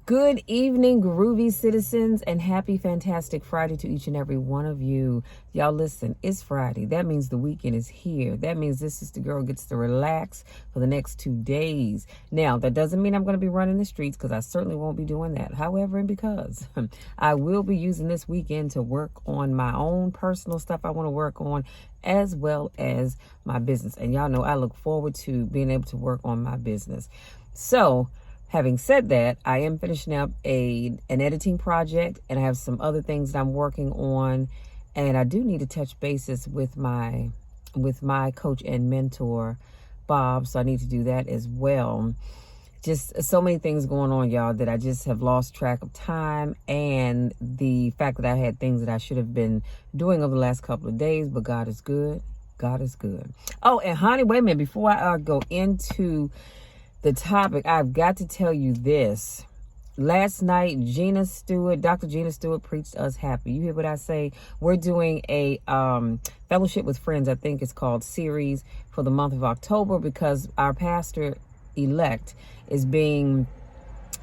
Good evening, groovy citizens, and happy fantastic Friday to each and every one of you. Y'all listen, it's Friday. That means the weekend is here. That means this sister girl gets to relax for the next 2 days. Now, that doesn't mean I'm going to be running the streets, because I certainly won't be doing that. However, and because I will be using this weekend to work on my own personal stuff I want to work on, as well as my business. And y'all know I look forward to being able to work on my business. So, having said that, I am finishing up an editing project, and I have some other things that I'm working on, and I do need to touch bases with my coach and mentor, Bob. So I need to do that as well. Just so many things going on, y'all, that I just have lost track of time, and the fact that I had things that I should have been doing over the last couple of days. But God is good. God is good. Oh, and honey, wait a minute. Before I go into the topic, I've got to tell you this. Last night, Dr. Gina Stewart preached us happy. You hear what I say? We're doing a fellowship with friends, I think it's called, series for the month of October, because our pastor-elect is being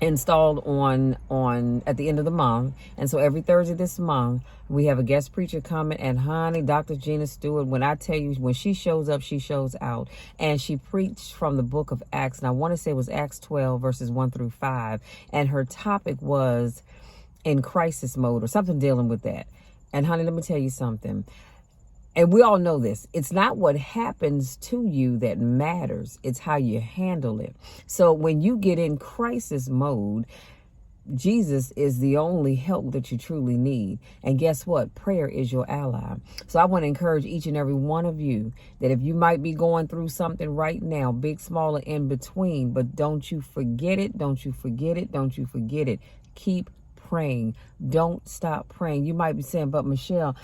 installed on at the end of the month. And so every Thursday this month, we have a guest preacher coming, and honey, Dr. Gina Stewart, when I tell you, when she shows up, she shows out. And she preached from the book of Acts, and I want to say it was Acts 12 verses 1 through 5, and her topic was in crisis mode, or something dealing with that. And honey, let me tell you something. And we all know this. It's not what happens to you that matters. It's how you handle it. So when you get in crisis mode, Jesus is the only help that you truly need. And guess what? Prayer is your ally. So I want to encourage each and every one of you that if you might be going through something right now, big, small, or in between, but don't you forget it. Don't you forget it. Don't you forget it. Keep praying. Don't stop praying. You might be saying, but Michelle,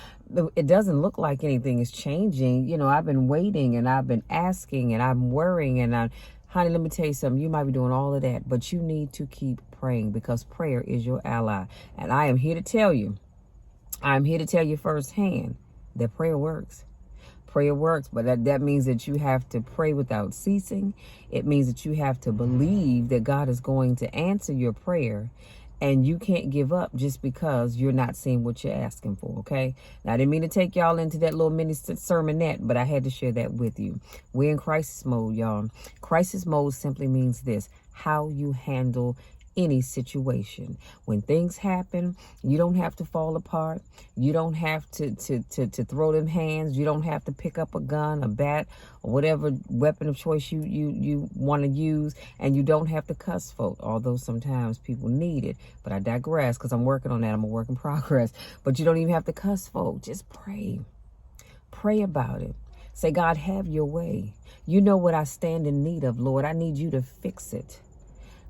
it doesn't look like anything is changing. You know, I've been waiting, and I've been asking, and I'm worrying, and honey, let me tell you something. You might be doing all of that, but you need to keep praying, because prayer is your ally. And I'm here to tell you firsthand that prayer works. Prayer works, but that means that you have to pray without ceasing. It means that you have to believe that God is going to answer your prayer. And you can't give up just because you're not seeing what you're asking for, okay? Now, I didn't mean to take y'all into that little mini sermonette, but I had to share that with you. We're in crisis mode, y'all. Crisis mode simply means this: how you handle any situation. When things happen, you don't have to fall apart. You don't have to throw them hands. You don't have to pick up a gun, a bat, or whatever weapon of choice you want to use. And you don't have to cuss folk, although sometimes people need it. But I digress, because I'm working on that. I'm a work in progress. But you don't even have to cuss folk. Just pray. Pray about it. Say, God, have your way. You know what I stand in need of, Lord. I need you to fix it.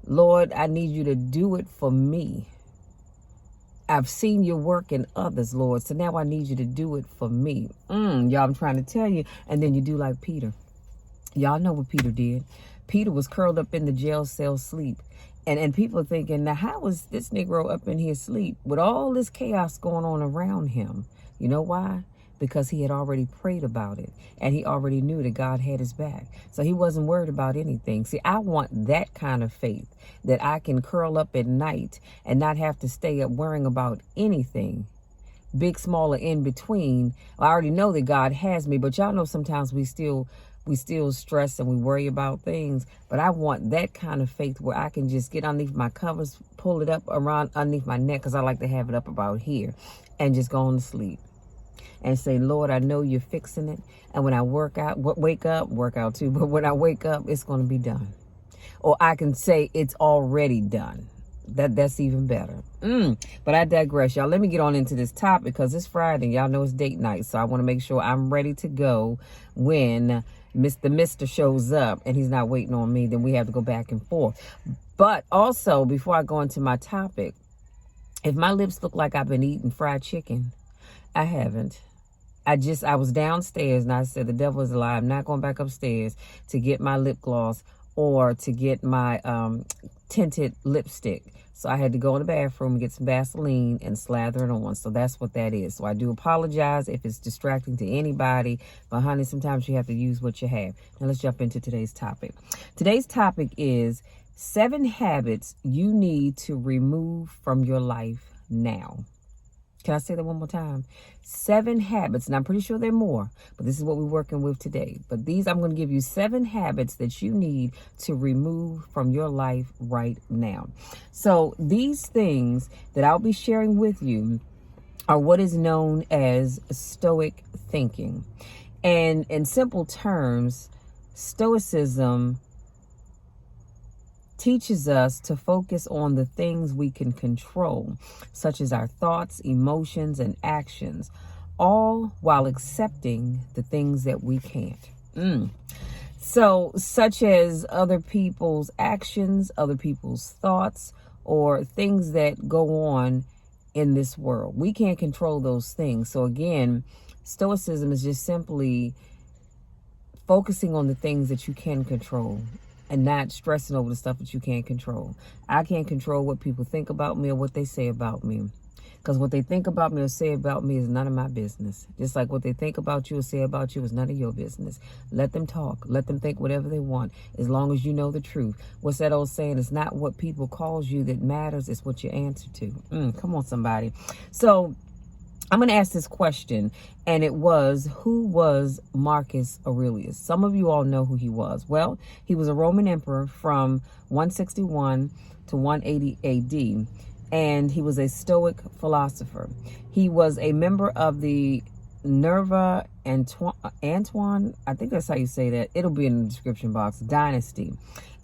Lord, I need you to do it for me. I've seen your work in others, Lord, so now I need you to do it for me. Y'all, I'm trying to tell you. And then you do like Peter. Y'all know what Peter did. Peter was curled up in the jail cell sleep. And people are thinking, now how is this Negro up in here asleep with all this chaos going on around him? You know why? Because he had already prayed about it, and he already knew that God had his back. So he wasn't worried about anything. See, I want that kind of faith, that I can curl up at night and not have to stay up worrying about anything, big, small, or in between. I already know that God has me, but y'all know sometimes we still stress and we worry about things. But I want that kind of faith where I can just get underneath my covers, pull it up around underneath my neck, because I like to have it up about here, and just go on to sleep. And say, Lord, I know you're fixing it. And when I work out too, but when I wake up, it's going to be done. Or I can say it's already done. That's even better. But I digress, y'all. Let me get on into this topic, because it's Friday. Y'all know it's date night. So I want to make sure I'm ready to go when Mr. shows up and he's not waiting on me. Then we have to go back and forth. But also, before I go into my topic, if my lips look like I've been eating fried chicken, I haven't. I was downstairs, and I said, the devil is a lie. I'm not going back upstairs to get my lip gloss or to get my tinted lipstick. So I had to go in the bathroom and get some Vaseline and slather it on. So that's what that is. So I do apologize if it's distracting to anybody. But honey, sometimes you have to use what you have. Now let's jump into today's topic. Today's topic is 7 habits you need to remove from your life now. Can I say that one more time? 7 habits, and I'm pretty sure there are more, but this is what we're working with today. But I'm going to give you 7 habits that you need to remove from your life right now. So these things that I'll be sharing with you are what is known as stoic thinking. And in simple terms, stoicism teaches us to focus on the things we can control, such as our thoughts, emotions, and actions, all while accepting the things that we can't. So, such as other people's actions, other people's thoughts, or things that go on in this world. We can't control those things. So again, stoicism is just simply focusing on the things that you can control and not stressing over the stuff that you can't control. I can't control what people think about me or what they say about me. Because what they think about me or say about me is none of my business. Just like what they think about you or say about you is none of your business. Let them talk. Let them think whatever they want, as long as you know the truth. What's that old saying? It's not what people calls you that matters. It's what you answer to. Come on, somebody. So I'm going to ask this question, and it was, who was Marcus Aurelius? Some of you all know who he was. Well, he was a Roman emperor from 161 to 180 AD. And he was a Stoic philosopher. He was a member of the Nerva Antoine, I think that's how you say that. It'll be in the description box, dynasty.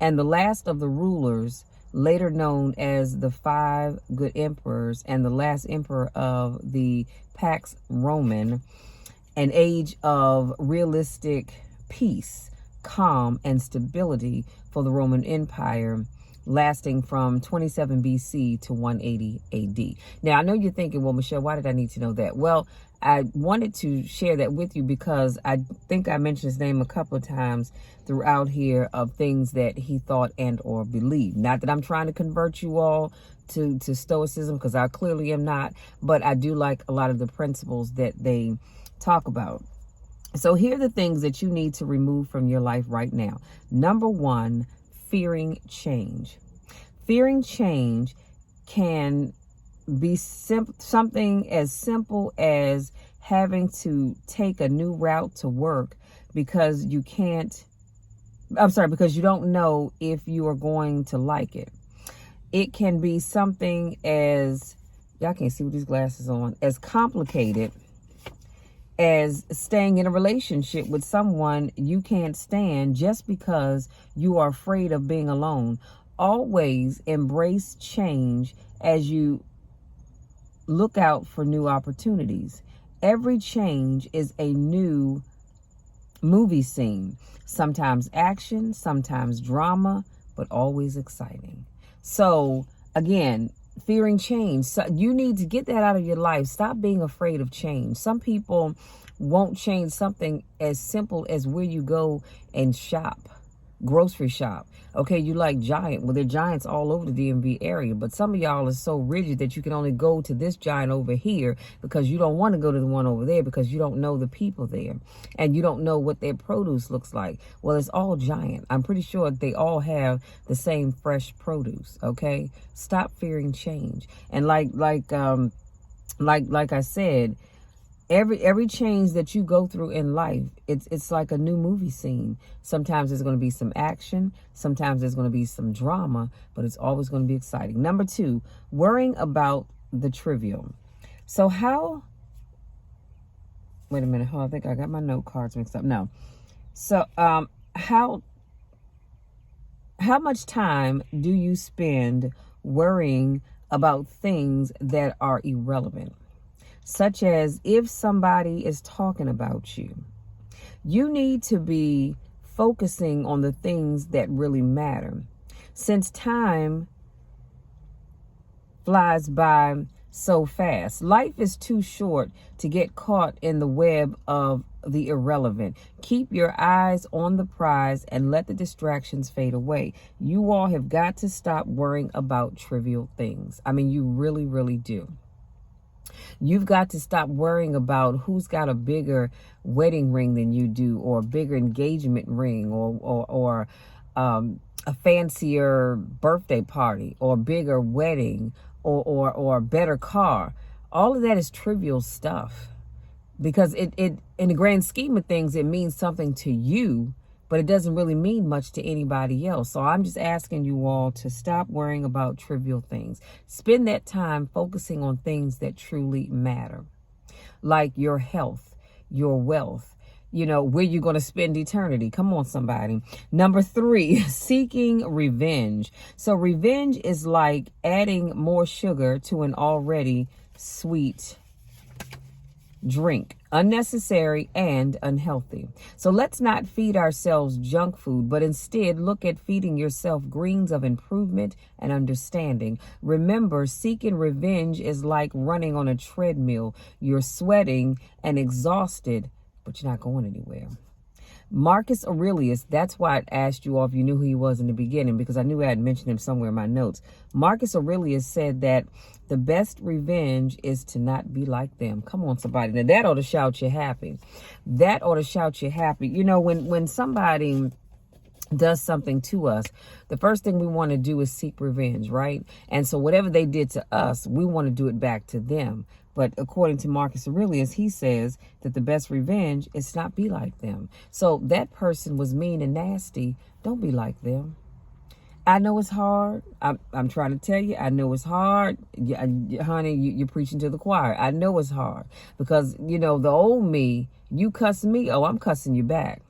And the last of the rulers, later known as the 5 good emperors, and the last emperor of the Pax Roman, an age of realistic peace, calm, and stability for the Roman Empire, lasting from 27 BC to 180 AD. Now, I know you're thinking, well, Michelle, why did I need to know that? Well, I wanted to share that with you because I think I mentioned his name a couple of times throughout here of things that he thought and or believed. Not that I'm trying to convert you all to Stoicism, because I clearly am not, but I do like a lot of the principles that they talk about. So here are the things that you need to remove from your life right now. Number 1, fearing change. Fearing change can be something as simple as having to take a new route to work because you don't know if you are going to like it. It can be something as, y'all can't see with these glasses on, as complicated as staying in a relationship with someone you can't stand just because you are afraid of being alone. Always embrace change as you look out for new opportunities. Every change is a new movie scene. Sometimes action, sometimes drama, but always exciting. So again, fearing change. So you need to get that out of your life. Stop being afraid of change. Some people won't change something as simple as where you go and shop, grocery shop. Okay, you like Giant. Well, there are Giants all over the DMV area, but some of y'all are so rigid that you can only go to this Giant over here because you don't want to go to the one over there because you don't know the people there and you don't know what their produce looks like. Well, it's all Giant. I'm pretty sure they all have the same fresh produce. Okay, stop fearing change. And like I said, every change that you go through in life, it's like a new movie scene. Sometimes there's going to be some action. Sometimes there's going to be some drama, but it's always going to be exciting. Number 2, worrying about the trivial. So wait a minute. I think I got my note cards mixed up. No. So how much time do you spend worrying about things that are irrelevant? Such as if somebody is talking about you, you need to be focusing on the things that really matter. Since time flies by so fast, life is too short to get caught in the web of the irrelevant. Keep your eyes on the prize and let the distractions fade away. You all have got to stop worrying about trivial things. I mean, you really, really do. You've got to stop worrying about who's got a bigger wedding ring than you do, or a bigger engagement ring, or a fancier birthday party or a bigger wedding or a better car. All of that is trivial stuff because it in the grand scheme of things, it means something to you, but it doesn't really mean much to anybody else. So I'm just asking you all to stop worrying about trivial things. Spend that time focusing on things that truly matter, like your health, your wealth, where you're going to spend eternity. Come on, somebody. Number 3, seeking revenge. So revenge is like adding more sugar to an already sweet drink, unnecessary and unhealthy. So let's not feed ourselves junk food, but instead look at feeding yourself greens of improvement and understanding. Remember, seeking revenge is like running on a treadmill. You're sweating and exhausted, but you're not going anywhere. Marcus Aurelius, that's why I asked you all if you knew who he was in the beginning, because I knew I had mentioned him somewhere in my notes. Marcus Aurelius said that the best revenge is to not be like them. Come on, somebody. Now, that ought to shout you happy. That ought to shout you happy. When somebody does something to us, the first thing we want to do is seek revenge, right? And so whatever they did to us, we want to do it back to them. But according to Marcus Aurelius, he says that the best revenge is not be like them. So that person was mean and nasty. Don't be like them. I know it's hard. I'm trying to tell you, I know it's hard. Honey, you're preaching to the choir. I know it's hard because, the old me, you cuss me. Oh, I'm cussing you back.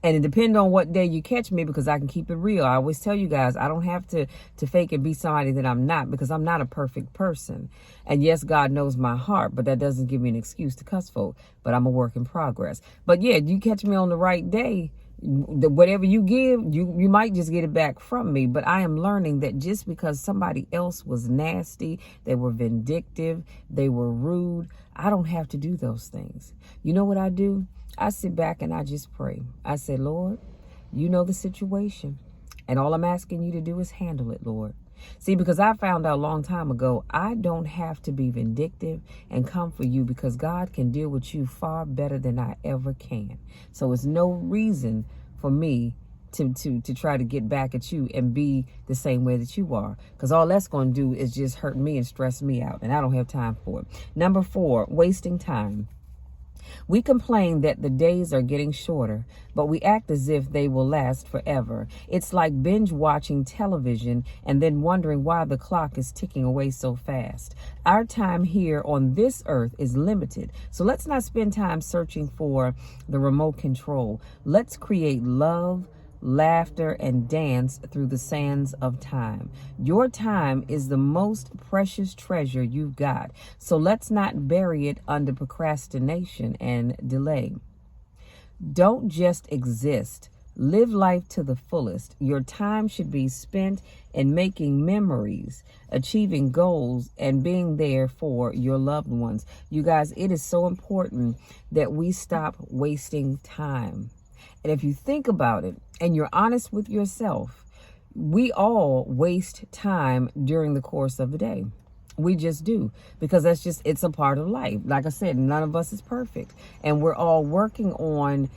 And it depends on what day you catch me, because I can keep it real. I always tell you guys, I don't have to fake and be somebody that I'm not, because I'm not a perfect person. And yes, God knows my heart, but that doesn't give me an excuse to cuss folk. But I'm a work in progress. But yeah, you catch me on the right day, whatever you give, you might just get it back from me. But I am learning that just because somebody else was nasty, they were vindictive, they were rude, I don't have to do those things. You know what I do? I sit back and I just pray. I say, Lord, you know the situation, and all I'm asking you to do is handle it, Lord. See, because I found out a long time ago, I don't have to be vindictive and come for you, because God can deal with you far better than I ever can. So it's no reason for me to try to get back at you and be the same way that you are, because all that's going to do is just hurt me and stress me out, and I don't have time for it. Number 4, wasting time. We complain that the days are getting shorter, but we act as if they will last forever. It's like binge watching television and then wondering why the clock is ticking away so fast. Our time here on this earth is limited, so let's not spend time searching for the remote control. Let's create love, laughter, and dance through the sands of time. Your time is the most precious treasure you've got, so let's not bury it under procrastination and delay. Don't just exist. Live life to the fullest. Your time should be spent in making memories, achieving goals, and being there for your loved ones. You guys, it is so important that we stop wasting time. And if you think about it and you're honest with yourself, we all waste time during the course of the day. We just do, because it's a part of life. Like I said, none of us is perfect, and we're all working on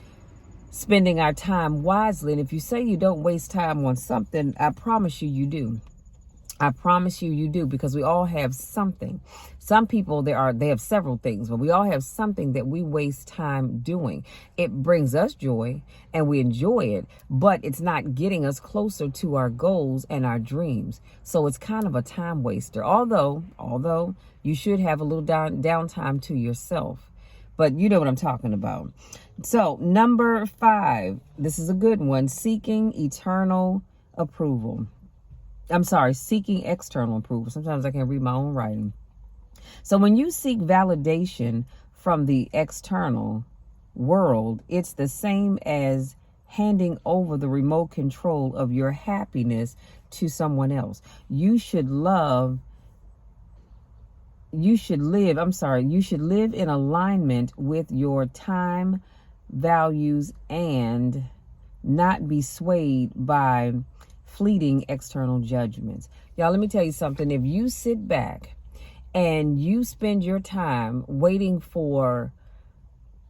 spending our time wisely. And if you say you don't waste time on something, I promise you, you do. I promise you, you do, because we all have something. Some people, they have several things, but we all have something that we waste time doing. It brings us joy and we enjoy it, but it's not getting us closer to our goals and our dreams. So it's kind of a time waster. Although you should have a little downtime to yourself, but you know what I'm talking about. So number 5, this is a good one: seeking external approval. Sometimes I can't read my own writing. So when you seek validation from the external world, it's the same as handing over the remote control of your happiness to someone else. You should live in alignment with your time, values, and not be swayed by fleeting external judgments. Y'all, let me tell you something. If you sit back and you spend your time waiting for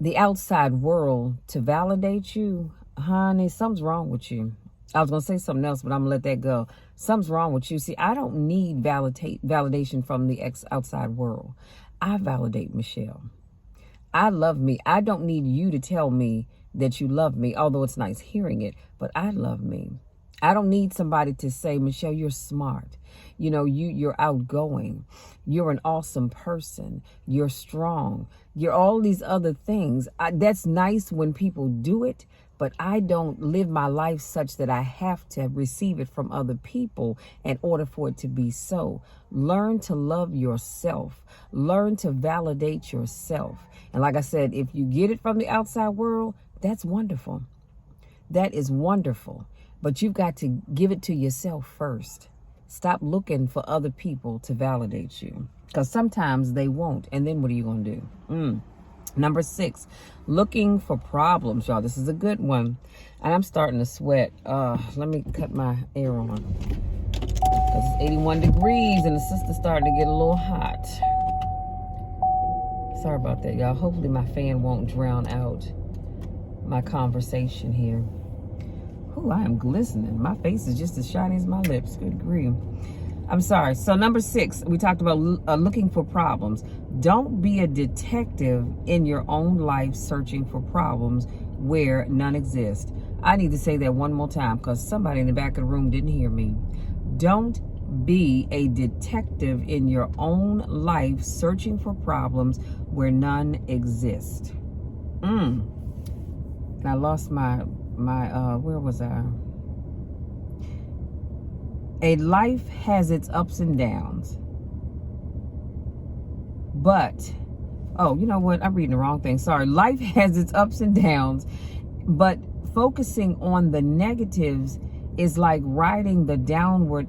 the outside world to validate you, honey, something's wrong with you. I was going to say something else, but I'm going to let that go. Something's wrong with you. See, I don't need validation from the outside world. I validate Michelle. I love me. I don't need you to tell me that you love me, although it's nice hearing it, but I love me. I don't need somebody to say, Michelle, you're smart. You know, you're outgoing. You're an awesome person. You're strong. You're all these other things. That's nice when people do it, but I don't live my life such that I have to receive it from other people in order for it to be so. Learn to love yourself. Learn to validate yourself. And like I said, if you get it from the outside world, that's wonderful. That is wonderful. But you've got to give it to yourself first. Stop looking for other people to validate you, because sometimes they won't. And then what are you going to do? Number 6, looking for problems, y'all. This is a good one. And I'm starting to sweat. Let me cut my air on, because it's 81 degrees and the sister's starting to get a little hot. Sorry about that, y'all. Hopefully my fan won't drown out my conversation here. Ooh, I am glistening. My face is just as shiny as my lips. Good grief. I'm sorry. So number 6, we talked about looking for problems. Don't be a detective in your own life searching for problems where none exist. I need to say that one more time, because somebody in the back of the room didn't hear me. Don't be a detective in your own life searching for problems where none exist. And I lost my where was I? A life has its ups and downs, but, oh, you know what? I'm reading the wrong thing. Sorry. Life has its ups and downs, but focusing on the negatives is like riding the downward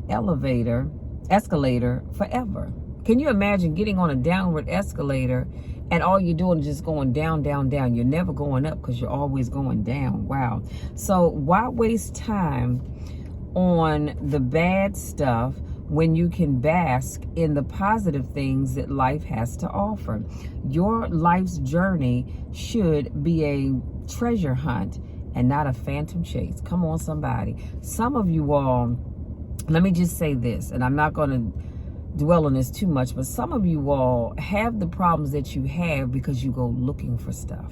escalator forever. Can you imagine getting on a downward escalator and all you're doing is just going down, down, down? You're never going up because you're always going down. Wow. So why waste time on the bad stuff when you can bask in the positive things that life has to offer? Your life's journey should be a treasure hunt and not a phantom chase. Come on, somebody. Some of you all, let me just say this, and I'm not going to dwell on this too much, but some of you all have the problems that you have because you go looking for stuff.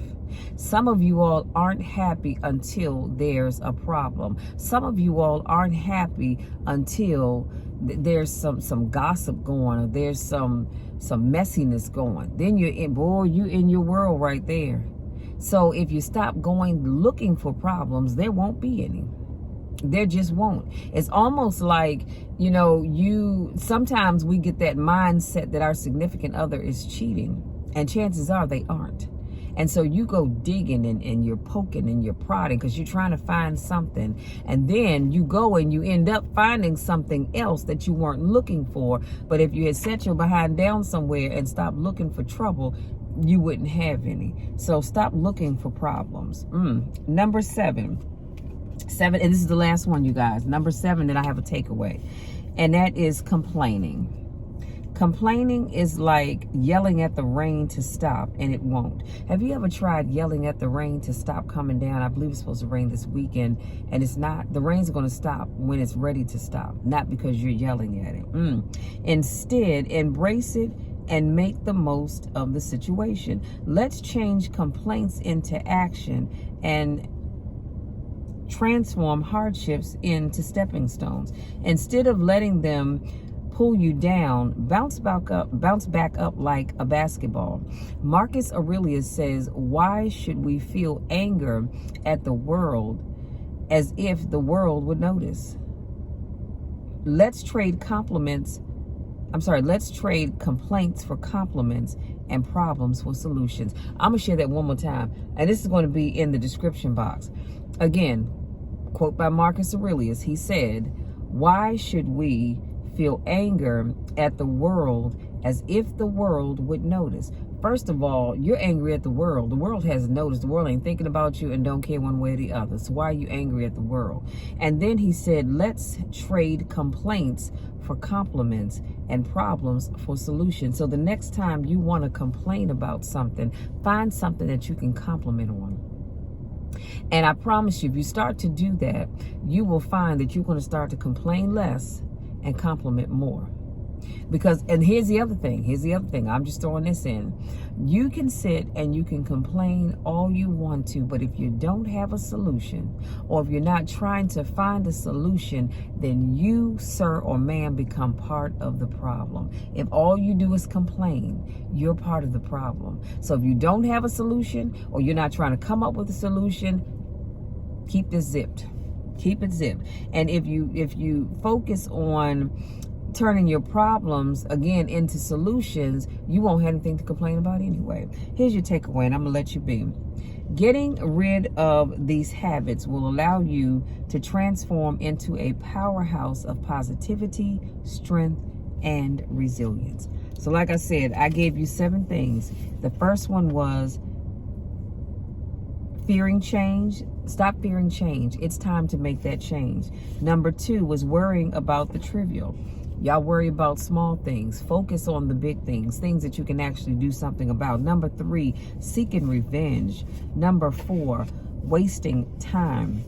Some of you all aren't happy until there's a problem. Some of you all aren't happy until there's some gossip going, or there's some messiness going. Then you're in your world right there. So if you stop going looking for problems, there won't be any. There just won't. It's almost like, you know, sometimes we get that mindset that our significant other is cheating, and chances are they aren't. And so you go digging and you're poking and you're prodding because you're trying to find something. And then you go and you end up finding something else that you weren't looking for. But if you had set your behind down somewhere and stopped looking for trouble, you wouldn't have any. So stop looking for problems. Number 7, and this is the last one, you guys. Number 7 that I have a takeaway, and that is complaining. Complaining is like yelling at the rain to stop, and it won't. Have you ever tried yelling at the rain to stop coming down? I believe it's supposed to rain this weekend, and it's not. The rain's going to stop when it's ready to stop, not because you're yelling at it. Instead, embrace it and make the most of the situation. Let's change complaints into action and transform hardships into stepping stones. Instead of letting them pull you down, bounce back up like a basketball. Marcus Aurelius says, why should we feel anger at the world as if the world would notice? Let's trade complaints for compliments and problems for solutions. I'm going to share that one more time, and this is going to be in the description box. Again, quote by Marcus Aurelius. He said, why should we feel anger at the world as if the world would notice? First of all, you're angry at the world. The world hasn't noticed. The world ain't thinking about you and don't care one way or the other. So why are you angry at the world? And then he said, let's trade complaints for compliments and problems for solutions. So the next time you want to complain about something, find something that you can compliment on. And I promise you, if you start to do that, you will find that you're going to start to complain less and compliment more. Because, and here's the other thing, I'm just throwing this in. You can sit and you can complain all you want to, but if you don't have a solution, or if you're not trying to find a solution, then you, sir or ma'am, become part of the problem. If all you do is complain, you're part of the problem. So if you don't have a solution, or you're not trying to come up with a solution, keep this zipped. Keep it zipped. And if you focus on turning your problems again into solutions, you won't have anything to complain about anyway. Here's your takeaway, and I'm gonna let you be. Getting rid of these habits will allow you to transform into a powerhouse of positivity, strength, and resilience. So like I said, I gave you 7 things. The first one was fearing change. Stop fearing change. It's time to make that change. Number 2 was worrying about the trivial. Y'all worry about small things. Focus on the big things that you can actually do something about. Number 3, seeking revenge. Number 4, wasting time.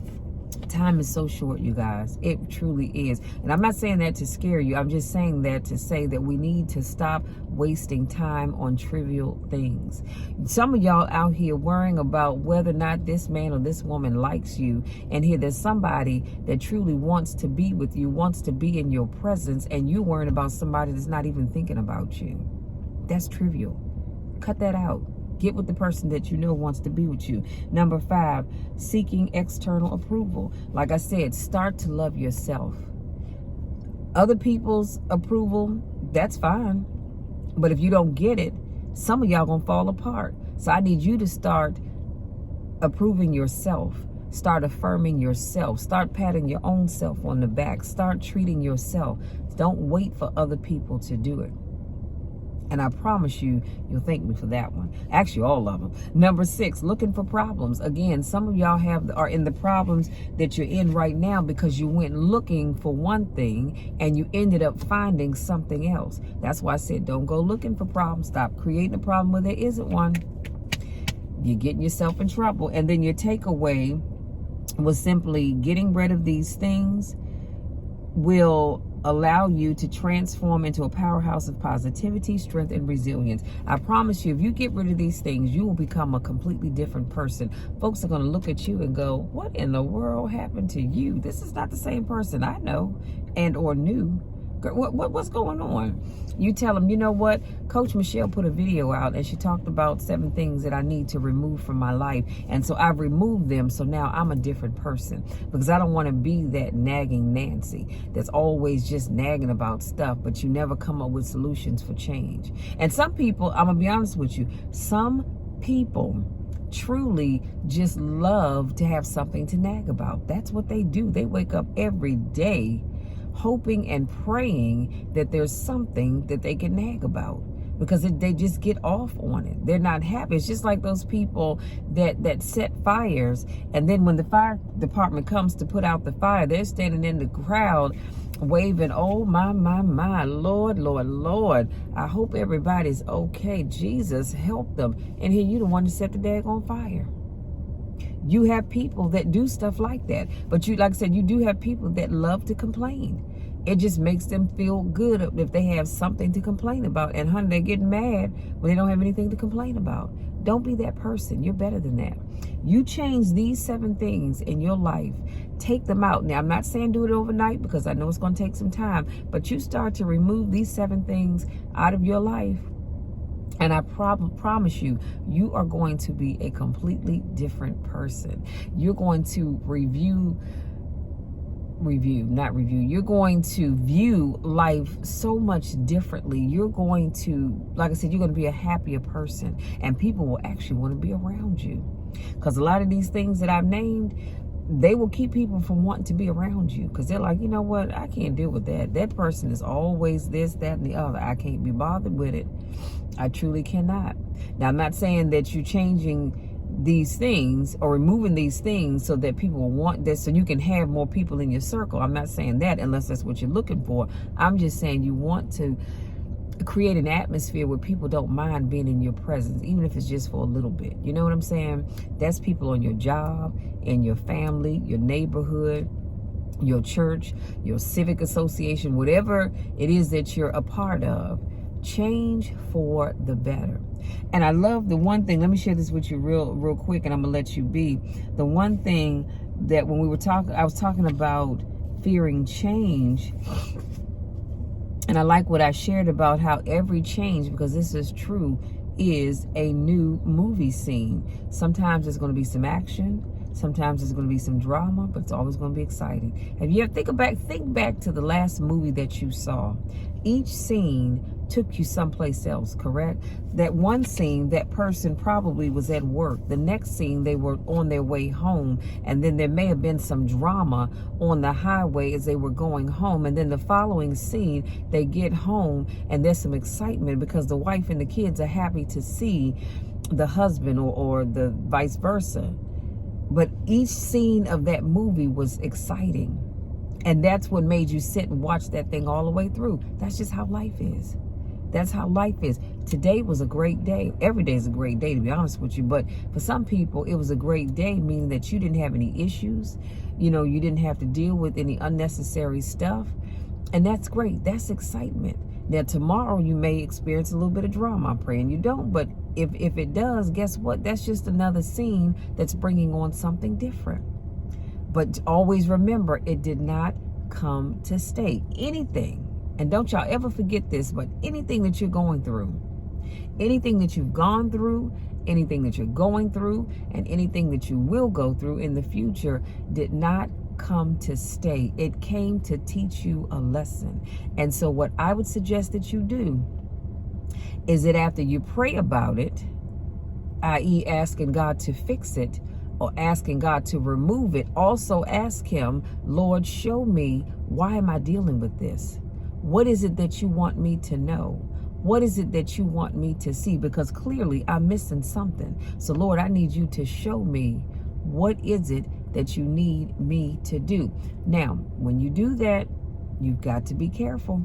Time is so short, you guys. It truly is. And I'm not saying that to scare you. I'm just saying that to say that we need to stop wasting time on trivial things. Some of y'all out here worrying about whether or not this man or this woman likes you. And here there's somebody that truly wants to be with you, wants to be in your presence, and you worrying about somebody that's not even thinking about you. That's trivial. Cut that out. Get with the person that you know wants to be with you. Number 5, seeking external approval. Like I said, start to love yourself. Other people's approval, that's fine. But if you don't get it, some of y'all gonna fall apart. So I need you to start approving yourself. Start affirming yourself. Start patting your own self on the back. Start treating yourself. Don't wait for other people to do it. And I promise you, you'll thank me for that one. Actually, all of them. Number 6, looking for problems. Again, some of y'all are in the problems that you're in right now because you went looking for one thing and you ended up finding something else. That's why I said, don't go looking for problems. Stop creating a problem where there isn't one. You're getting yourself in trouble. And then your takeaway was simply getting rid of these things will allow you to transform into a powerhouse of positivity, strength, and resilience. I promise you, if you get rid of these things, you will become a completely different person. Folks are going to look at you and go, what in the world happened to you? This is not the same person I know and or knew. What's going on? You tell them, you know what? Coach Michelle put a video out and she talked about 7 things that I need to remove from my life. And so I've removed them. So now I'm a different person because I don't want to be that nagging Nancy that's always just nagging about stuff, but you never come up with solutions for change. And some people, I'm going to be honest with you, some people truly just love to have something to nag about. That's what they do. They wake up every day hoping and praying that there's something that they can nag about because they just get off on it. They're not happy. It's just like those people that set fires, and then when the fire department comes to put out the fire, they're standing in the crowd waving, oh my, Lord, I hope everybody's okay. Jesus, help them. And here you the one that set the dag on fire. You have people that do stuff like that. But you, like I said, you do have people that love to complain. It just makes them feel good if they have something to complain about. And honey, they get mad when they don't have anything to complain about. Don't be that person. You're better than that. You change these 7 things in your life. Take them out. Now, I'm not saying do it overnight because I know it's going to take some time. But you start to remove these 7 things out of your life. And I promise you, you are going to be a completely different person. You're going to you're going to view life so much differently. You're going to, like I said, you're going to be a happier person. And people will actually want to be around you. Because a lot of these things that I've named, they will keep people from wanting to be around you because they're like, you know what, I can't deal with that. That person is always this, that, and the other. I can't be bothered with it. I truly cannot. Now, I'm not saying that you're changing these things or removing these things so that people will want this so you can have more people in your circle. I'm not saying that unless that's what you're looking for. I'm just saying you want to create an atmosphere where people don't mind being in your presence, even if it's just for a little bit. You know what I'm saying? That's people on your job, in your family, your neighborhood, your church, your civic association, whatever it is that you're a part of. Change for the better. And I love the one thing, let me share this with you real quick, and I'm gonna let you be. The one thing that when we were talking, I was talking about fearing change. And I like what I shared about how every change, because this is true, is a new movie scene. Sometimes there's going to be some action. Sometimes there's going to be some drama, but it's always going to be exciting. Have you ever think back to the last movie that you saw? Each scene took you someplace else, correct? That one scene, that person probably was at work. The next scene, they were on their way home. And then there may have been some drama on the highway as they were going home. And then the following scene, they get home and there's some excitement because the wife and the kids are happy to see the husband or the vice versa. But each scene of that movie was exciting. And that's what made you sit and watch that thing all the way through. That's just how life is. That's how life is. Today was a great day. Every day is a great day, to be honest with you. But for some people, it was a great day, meaning that you didn't have any issues. You know, you didn't have to deal with any unnecessary stuff. And that's great. That's excitement. Now, tomorrow you may experience a little bit of drama. I'm praying you don't. But if it does, guess what? That's just another scene that's bringing on something different. But always remember, it did not come to stay. Anything, and don't y'all ever forget this, but anything that you're going through, anything that you've gone through, anything that you're going through, and anything that you will go through in the future did not come to stay. It came to teach you a lesson. And so what I would suggest that you do is that after you pray about it, i.e. asking God to fix it, or asking God to remove it, also ask him, Lord, show me, why am I dealing with this? What is it that you want me to know? What is it that you want me to see? Because clearly I'm missing something. So Lord, I need you to show me, what is it that you need me to do? Now, when you do that, you've got to be careful.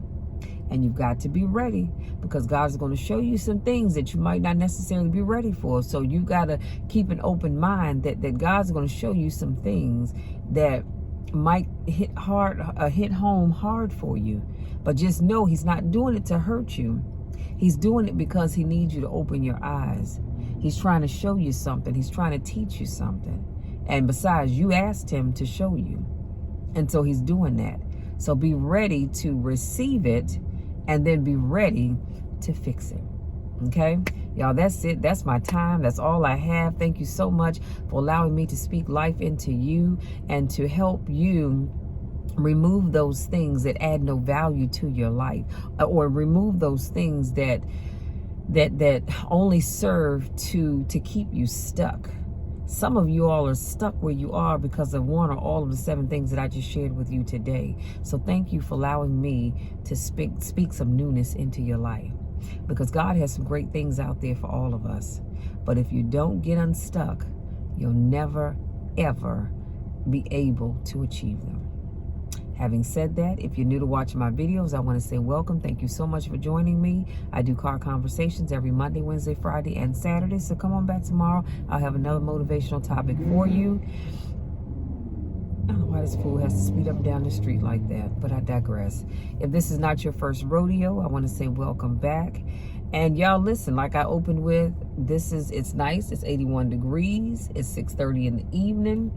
And you've got to be ready, because God's going to show you some things that you might not necessarily be ready for. So you've got to keep an open mind that God's going to show you some things that might hit home hard for you. But just know he's not doing it to hurt you. He's doing it because he needs you to open your eyes. He's trying to show you something. He's trying to teach you something. And besides, you asked him to show you. And so he's doing that. So be ready to receive it, and then be ready to fix it. Okay? Y'all, that's it. That's my time. That's all I have. Thank you so much for allowing me to speak life into you and to help you remove those things that add no value to your life, or remove those things that only serve to keep you stuck. Some of you all are stuck where you are because of one or all of the 7 things that I just shared with you today. So thank you for allowing me to speak some newness into your life, because God has some great things out there for all of us. But if you don't get unstuck, you'll never, ever be able to achieve them. Having said that, if you're new to watching my videos, I want to say welcome. Thank you so much for joining me. I do car conversations every Monday, Wednesday, Friday, and Saturday. So come on back tomorrow. I'll have another motivational topic for you. I don't know why this fool has to speed up and down the street like that, but I digress. If this is not your first rodeo, I want to say welcome back. And y'all listen, like I opened with, it's nice. It's 81 degrees. It's 6:30 in the evening.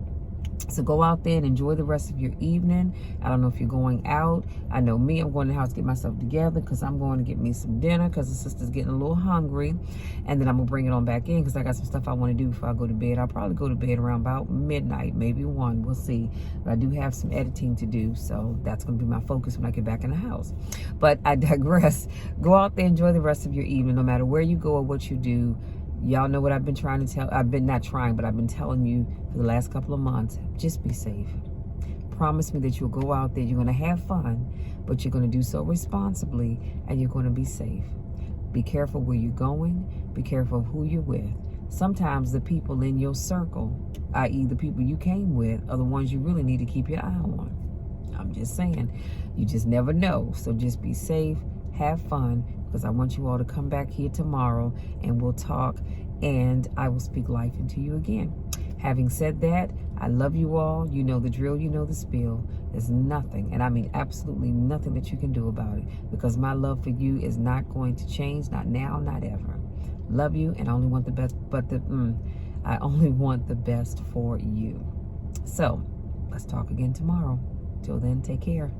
So go out there and enjoy the rest of your evening. I don't know if you're going out. I know me, I'm going to the house to get myself together because I'm going to get me some dinner because the sister's getting a little hungry. And then I'm going to bring it on back in because I got some stuff I want to do before I go to bed. I'll probably go to bed around about midnight, maybe 1. We'll see. But I do have some editing to do, so that's going to be my focus when I get back in the house. But I digress. Go out there, enjoy the rest of your evening, no matter where you go or what you do. Y'all know what I've been trying to tell. I've been telling you for the last couple of months. Just be safe. Promise me that you'll go out there. You're going to have fun, but you're going to do so responsibly, and you're going to be safe. Be careful where you're going. Be careful of who you're with. Sometimes the people in your circle, i.e. the people you came with, are the ones you really need to keep your eye on. I'm just saying. You just never know. So just be safe. have fun, because I want you all to come back here tomorrow and we'll talk, and I will speak life into you again. Having said that, I love you all. You know the drill, you know the spiel. There's nothing, and I mean absolutely nothing, that you can do about it, because my love for you is not going to change, not now, not ever. Love you, and I only want the best, I only want the best for you. So let's talk again tomorrow. Till then, take care.